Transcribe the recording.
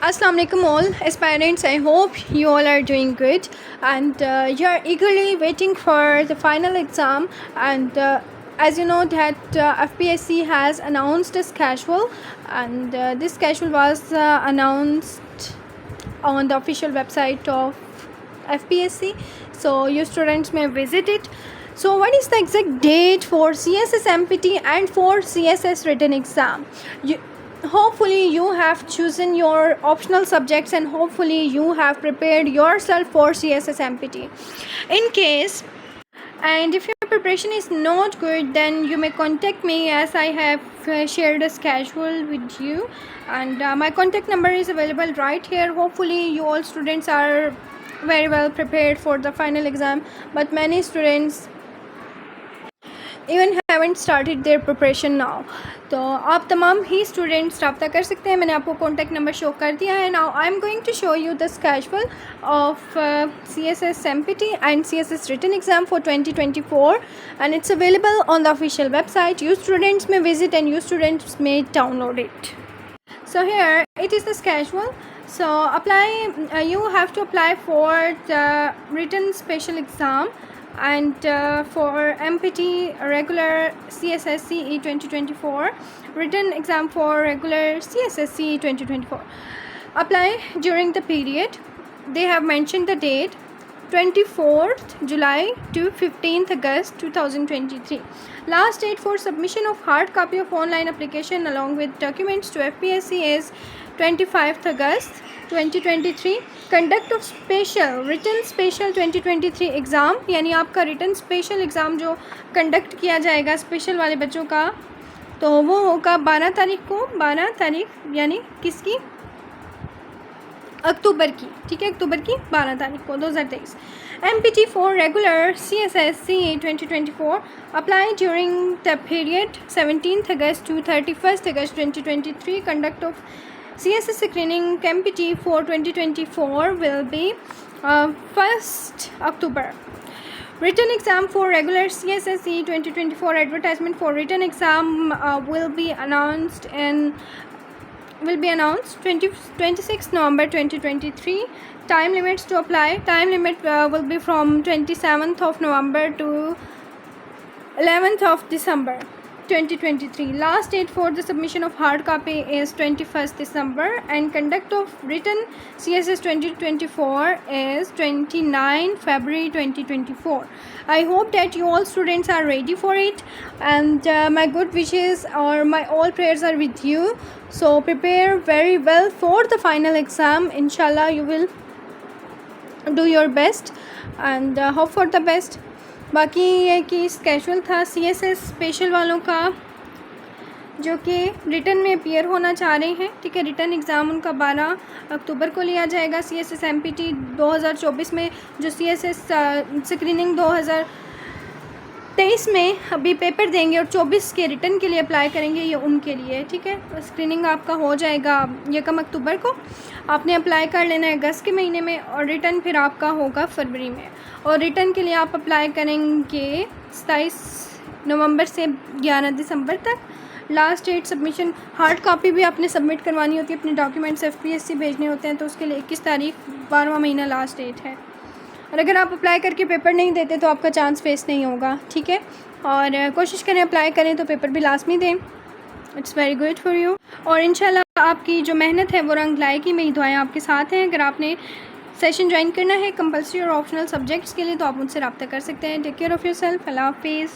Assalamu alaikum all aspirants. I hope you all are doing good and you are eagerly waiting for the final exam. And as you know that Fpsc has announced a schedule, and this schedule was announced on the official website of Fpsc, so you students may visit it. So what is the exact date for CSS MPT and for CSS written exam? Hopefully you have chosen your optional subjects and hopefully you have prepared yourself for CSS MPT. In case and if your preparation is not good, then you may contact me, as I have shared a schedule with you, and my contact number is available right here. Hopefully you all students are very well prepared for the final exam, but many students even haven't started there preparation now. तो आप तमाम ही students रब्ता कर सकते हैं. मैंने आपको contact number show कर दिया है. Now I am going to show you the schedule of CSS MPT and CSS written exam for 2024, and it's available on the official website. You students may visit and you students may download it. So here it is the schedule. So apply, you have to apply for the written special exam, and for MPT regular CSS CE 2024, written exam for regular CSS CE 2024. Apply during the period. They have mentioned the date 24th July to 15th August 2023. Last date for submission of hard copy of online application along with documents to Fpsc is 25th August 2023. Conduct of special written special 2023 exam, यानी आपका written special exam जो conduct किया जाएगा special वाले बच्चों का, तो वो होगा 12 तारीख को. 12 तारीख यानी किसकी? अक्टूबर की. ठीक है, अक्टूबर की 12 तारीख को 2023. MPT for regular CSS CE 2024. Apply during the period 17th August to 31st August 2023. Conduct of CSS screening MPT for 2024 will be 1st October. Written exam for regular CSS CE 2024. Advertisement for written exam will be announced 26 November 2023. Time limits to apply. Time limit will be from 27th of November to 11th of December 2023. Last date for the submission of hard copy is 21st December, and conduct of written CSS 2024 is 29 February 2024. I hope that you all students are ready for it, and my good wishes or my all prayers are with you. So prepare very well for the final exam. Inshallah you will do your best and hope for the best. बाकी ये कि schedule था CSS special वालों का जो कि written में appear होना चाह रहे हैं. ठीक है, रिटन एग्ज़ाम उनका 12 अक्टूबर को लिया जाएगा. CSS MPT 2024 में जो CSS स्क्रीनिंग 2023 में अभी पेपर देंगे और 24 के रिटन के लिए अप्लाई करेंगे, ये उनके लिए. ठीक है, स्क्रीनिंग आपका हो जाएगा यकम अक्टूबर को. आपने अप्लाई कर लेना है अगस्त के महीने में, और रिटर्न फिर आपका होगा फरवरी में. और रिटर्न के लिए आप अप्लाई करेंगे 27 नवंबर से 11 दिसंबर तक. Last date submission hard copy भी आपने सबमिट करवानी होती है, अपने डॉक्यूमेंट्स Fpsc भेजने होते हैं, तो उसके लिए 21 तारीख 12वां महीना लास्ट डेट है. और अगर आप अप्लाई करके पेपर नहीं देते तो आपका चांस फेस नहीं होगा. ठीक है, और कोशिश करें अप्लाई करें तो पेपर भी लाजमी दें. It's very good for you. और इंशाल्लाह आपकी जो मेहनत है वो रंग लाएगी. मेरी दुआएं आपके साथ हैं. अगर आपने सेशन ज्वाइन करना है कंपल्सरी और ऑप्शनल सब्जेक्ट्स के लिए तो आप मुझसे रब्ता कर सकते हैं. Take care of yourself. अल्लाह हाफिज़.